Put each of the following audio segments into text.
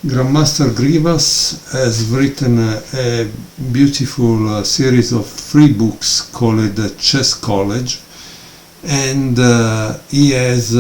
Grandmaster Grivas has written a beautiful series of free books called Chess College, and he has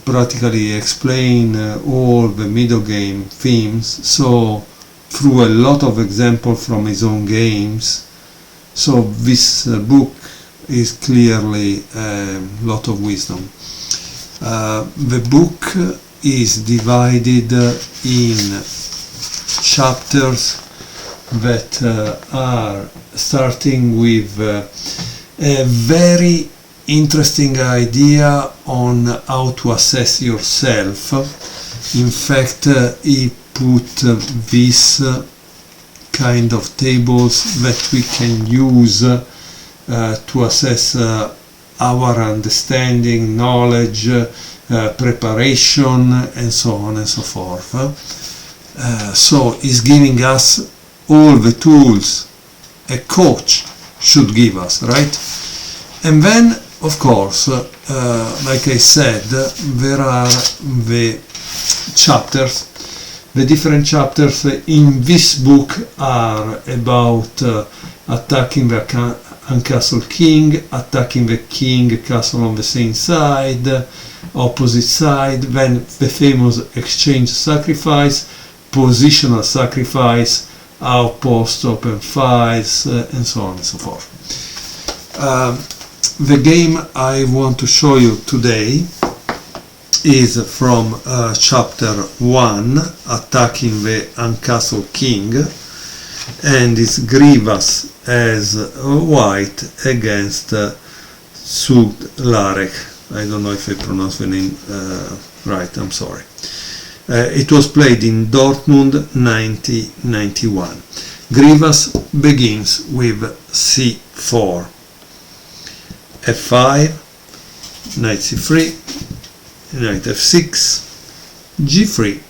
practically explained all the middle game themes, so through a lot of examples from his own games. So this book is clearly a lot of wisdom. The book is divided in chapters that are starting with a very interesting idea on how to assess yourself. In fact, he put these kind of tables that we can use to assess our understanding, knowledge, preparation, and so on and so forth. So he's giving us all the tools a coach should give us, right? And then, of course, like I said, there are the chapters. The different chapters in this book are about attacking the uncastled king, attacking the king castle on the same side, opposite side, then the famous exchange sacrifice, positional sacrifice, outpost, open files, and so on and so forth. The game I want to show you today is from chapter 1, attacking the uncastled king, and it's Grivas as white against Suglarek. I don't know if I pronounce the name right, I'm sorry. It was played in Dortmund 1991. Grivas begins with c4, f5, knight c3, knight f6, g3,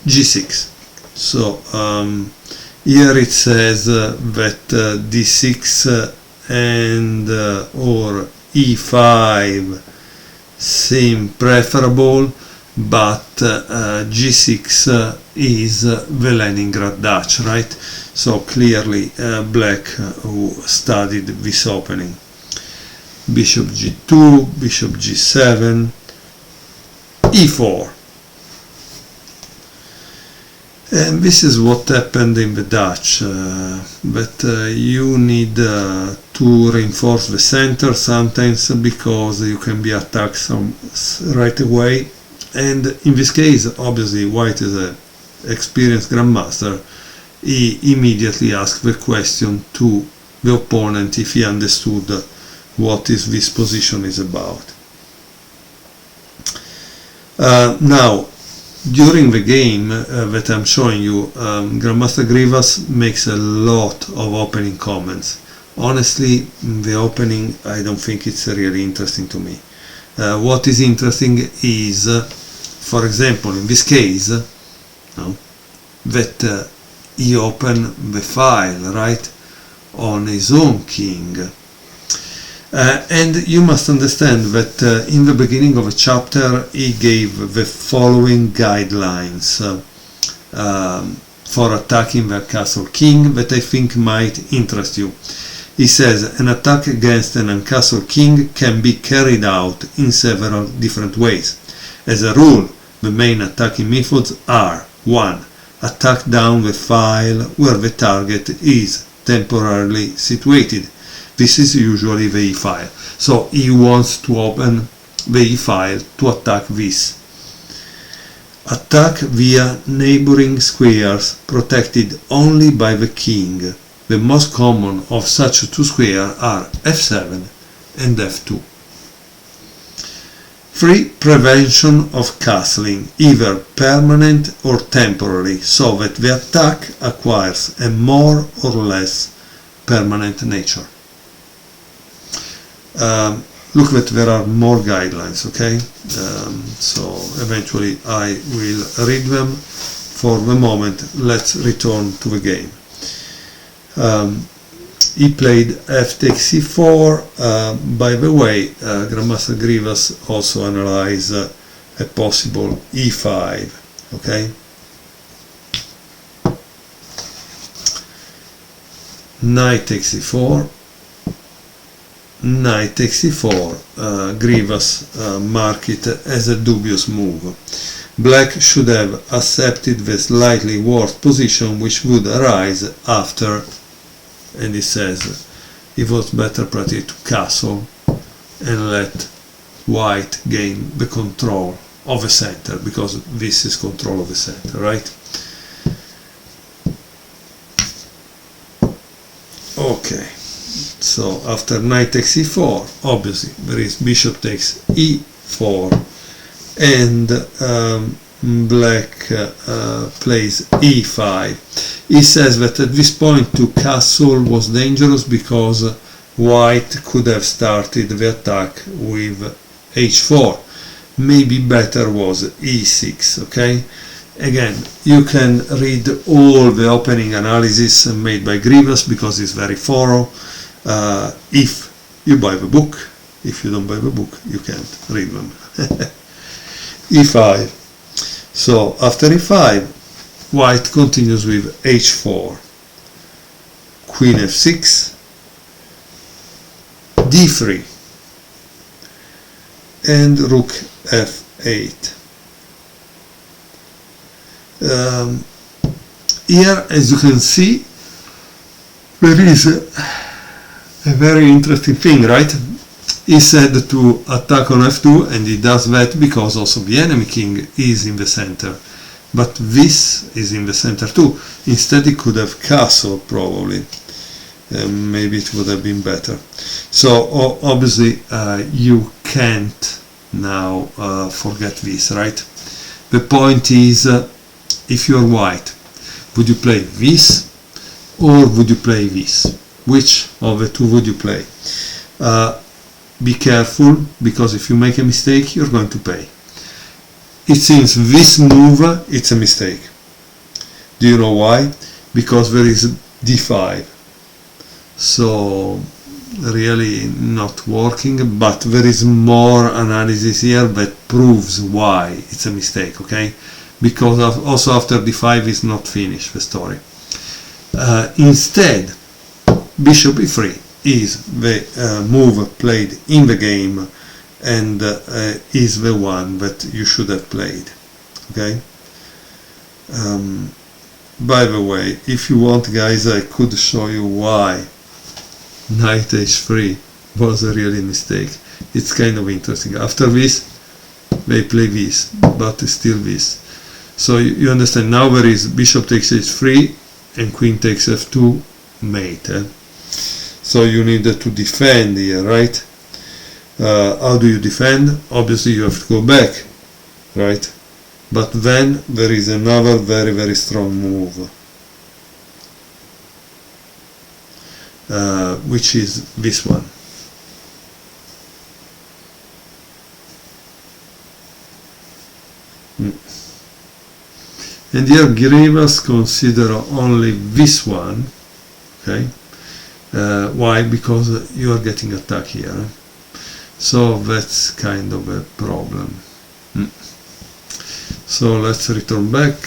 g6. So here it says that d6 and or e5 seem preferable, but g6 is the Leningrad Dutch, right? So clearly black who studied this opening. Bishop g2, bishop g7, e4. And this is what happened in the Dutch, but you need to reinforce the center sometimes because you can be attacked right away. And in this case, obviously, white is an experienced grandmaster. He immediately asked the question to the opponent if he understood what this position is about. Now, during the game that I'm showing you, Grandmaster Grivas makes a lot of opening comments. Honestly, the opening, I don't think it's really interesting to me. What is interesting is, for example, in this case, that he opened the file, right, on his own king. And you must understand that in the beginning of a chapter he gave the following guidelines for attacking the castle king that I think might interest you. He says an attack against an uncastled king can be carried out in several different ways. As a rule, the main attacking methods are 1. Attack down the file where the target is temporarily situated. This is usually the E file. So he wants to open the E file to attack this. Attack via neighboring squares protected only by the king. The most common of such two squares are f7 and f2. 3. Prevention of castling, either permanent or temporary, so that the attack acquires a more or less permanent nature. Look that there are more guidelines, okay? So eventually I will read them. For the moment, let's return to the game. He played f takes c4. By the way, Grandmaster Grivas also analyzed a possible e5, okay? knight takes e4, knight takes e4, Grivas mark it as a dubious move. Black should have accepted the slightly worse position which would arise after, and he says it was better probably to castle and let white gain the control of the center, because this is control of the center, right? Okay, so after knight takes e4, obviously there is bishop takes e4, and black plays e5. He says that at this point to castle was dangerous because white could have started the attack with h4. Maybe better was e6, okay? Again, you can read all the opening analysis made by Grivas because it's very thorough. If you buy the book, if you don't buy the book, you can't read them. e5. So after e5, white continues with h4, queen f6, d3, and rook f8. Here, as you can see, there is a very interesting thing, right? He said to attack on f2, and he does that because also the enemy king is in the center, but this is in the center too. Instead he could have castled probably, maybe it would have been better. So obviously you can't now forget this, right? The point is, if you're white, would you play this or would you play this? Which of the two would you play? Be careful, because if you make a mistake, you're going to pay. It seems this move, it's a mistake. Do you know why? Because there is d5. So really not working, but there is more analysis here that proves why it's a mistake, okay? Because also after d5 is not finished the story. Instead, bishop e3 is the move played in the game, and is the one that you should have played, okay? By the way, if you want, guys, I could show you why knight h3 was a really mistake. It's kind of interesting. After this, they play this, but still this. So you understand, now there is bishop takes h3 and queen takes f2 mate. So you need to defend here, right? How do you defend? Obviously you have to go back, right? But then there is another very, very strong move, which is this one. And here Grivas consider only this one, okay? Why? Because you are getting attacked here. So that's kind of a problem. So let's return back.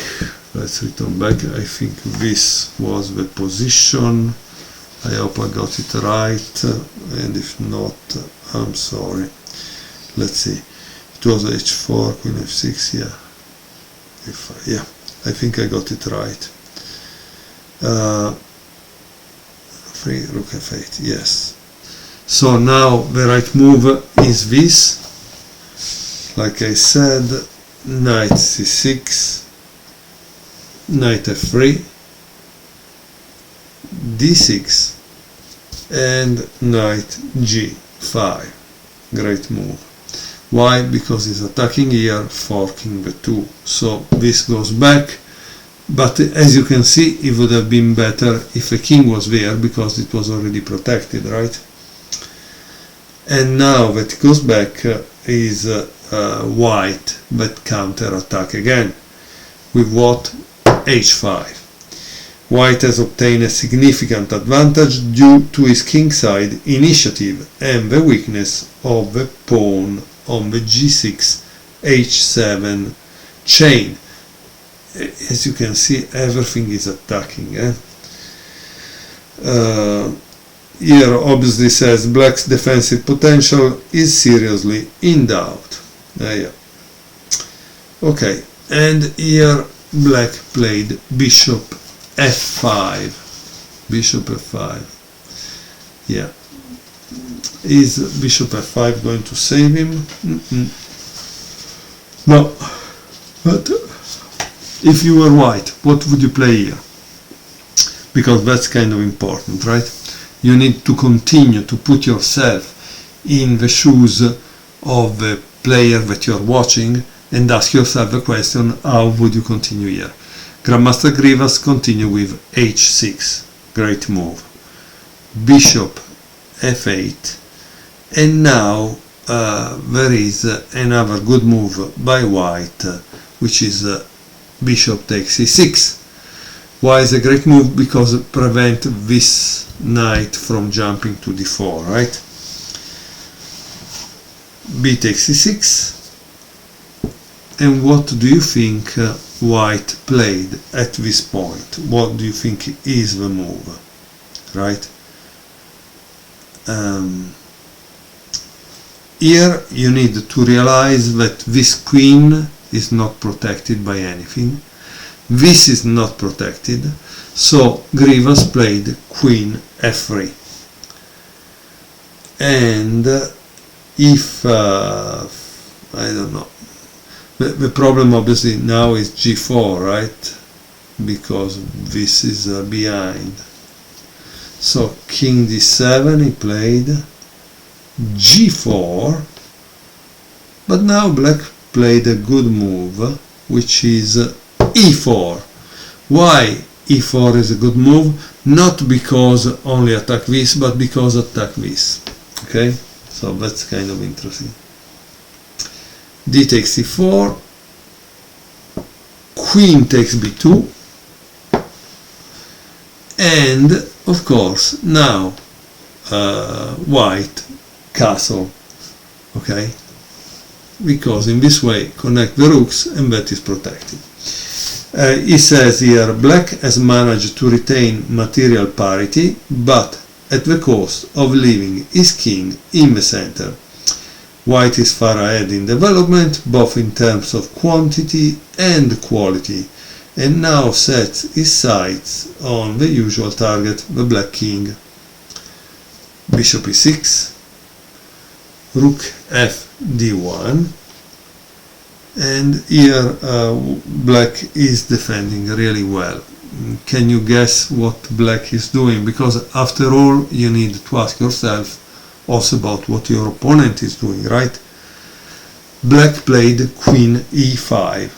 I think this was the position. I hope I got it right, and if not, I'm sorry. Let's see. It was h4, queen f6, yeah. Yeah, I think I got it right. 3, rook f8, yes. So now the right move is this. Like I said, knight c6, knight f3, d6, and knight g5. Great move. Why? Because he's attacking here, forking the 2. So this goes back, but as you can see, it would have been better if a king was there, because it was already protected, right? And now that it goes back is white that counter attack again with what? h5. White has obtained a significant advantage due to his kingside initiative and the weakness of the pawn on the g6 h7 chain. As you can see, everything is attacking. Here obviously says black's defensive potential is seriously in doubt. Yeah. Okay, and here black played bishop f5. Bishop f5. Yeah. Is bishop f5 going to save him? No. But if you were white, what would you play here? Because that's kind of important, right? You need to continue to put yourself in the shoes of the player that you're watching and ask yourself the question, how would you continue here? Grandmaster Grivas continue with h6, great move. Bishop f8, and now there is another good move by white, which is bishop takes e6. Why is a great move? Because it prevents this knight from jumping to d4, right? B takes e6. And what do you think white played at this point? What do you think is the move, right? Here you need to realize that this queen is not protected by anything. This is not protected, so Grivas played queen f3. And if, I don't know, the problem obviously now is g4, right? Because this is behind. So king d7, he played g4, but now black played a good move, which is e4. Why e4 is a good move? Not because only attack this, but because attack this. Okay, so that's kind of interesting. D takes e4, queen takes b2, and of course now white castle, okay, because in this way connect the rooks and that is protected. He says here black has managed to retain material parity, but at the cost of leaving his king in the center. White is far ahead in development, both in terms of quantity and quality, and now sets his sights on the usual target, the black king. Bishop e6, rook f d1, and here black is defending really well. Can you guess what black is doing? Because after all, you need to ask yourself also about what your opponent is doing, right? Black played queen e5.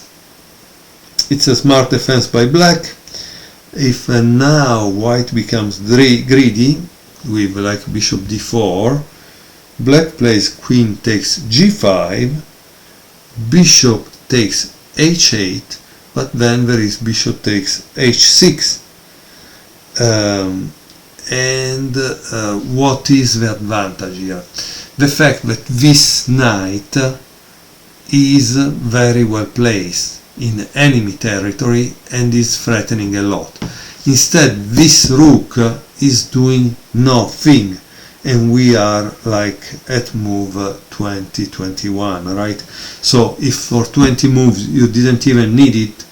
It's a smart defense by black. If now white becomes greedy with like bishop d4, black plays queen takes g5, bishop takes h8, but then there is bishop takes h6. What is the advantage here? The fact that this knight is very well placed in enemy territory and is threatening a lot. Instead, this rook is doing nothing, and we are like at move 20-21, right? So if for 20 moves you didn't even need it,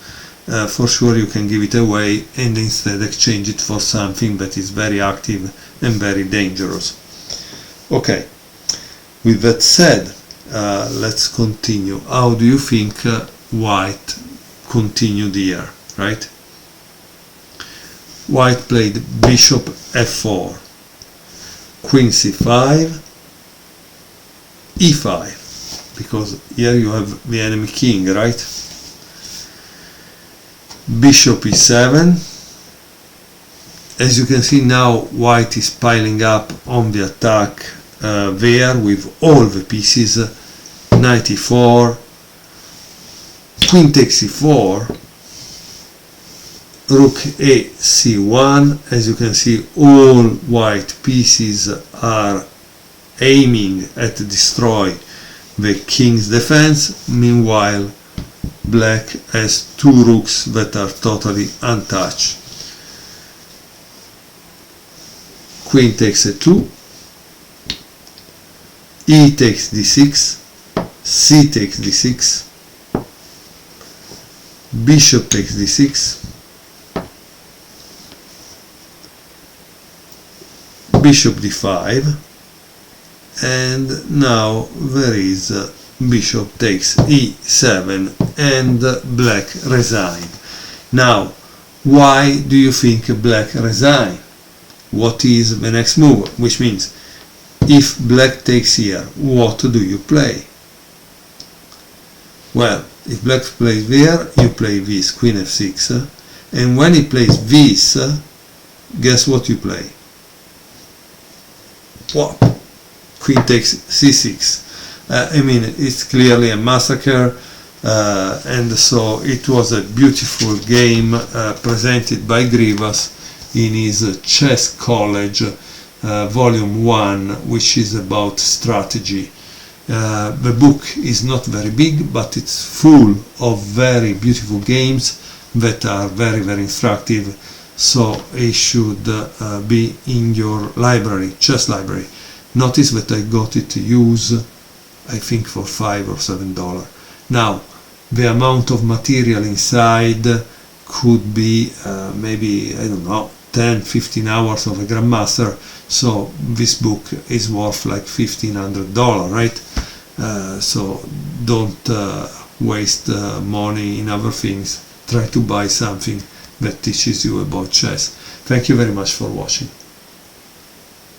for sure you can give it away and instead exchange it for something that is very active and very dangerous. Okay, with that said, let's continue. How do you think white continued here, right? White played bishop f4, queen c5, e5, because here you have the enemy king, right? Bishop e7. As you can see now, white is piling up on the attack there with all the pieces. Knight e4, queen takes e4, rook a c1. As you can see, all white pieces are aiming at destroy the king's defense. Meanwhile, black has two rooks that are totally untouched. queen takes a2, e takes d6, c takes d6, bishop takes d6, bishop d5, and now there is bishop takes e7 and black resign. Now, why do you think black resign? What is the next move? Which means, if black takes here, what do you play? Well, if black plays there, you play this, queen f6, and when he plays this, guess what you play? What? Queen takes c6. I mean, it's clearly a massacre, and so it was a beautiful game presented by Grivas in his Chess College Volume 1, which is about strategy. The book is not very big, but it's full of very beautiful games that are very, very instructive, so it should be in your library, chess library. Notice that I got it to use, I think, for $5 or $7. Now, the amount of material inside could be maybe, I don't know, 10-15 hours of a Grandmaster, so this book is worth like $1,500, right? So don't waste money in other things. Try to buy something that teaches you about chess. Thank you very much for watching.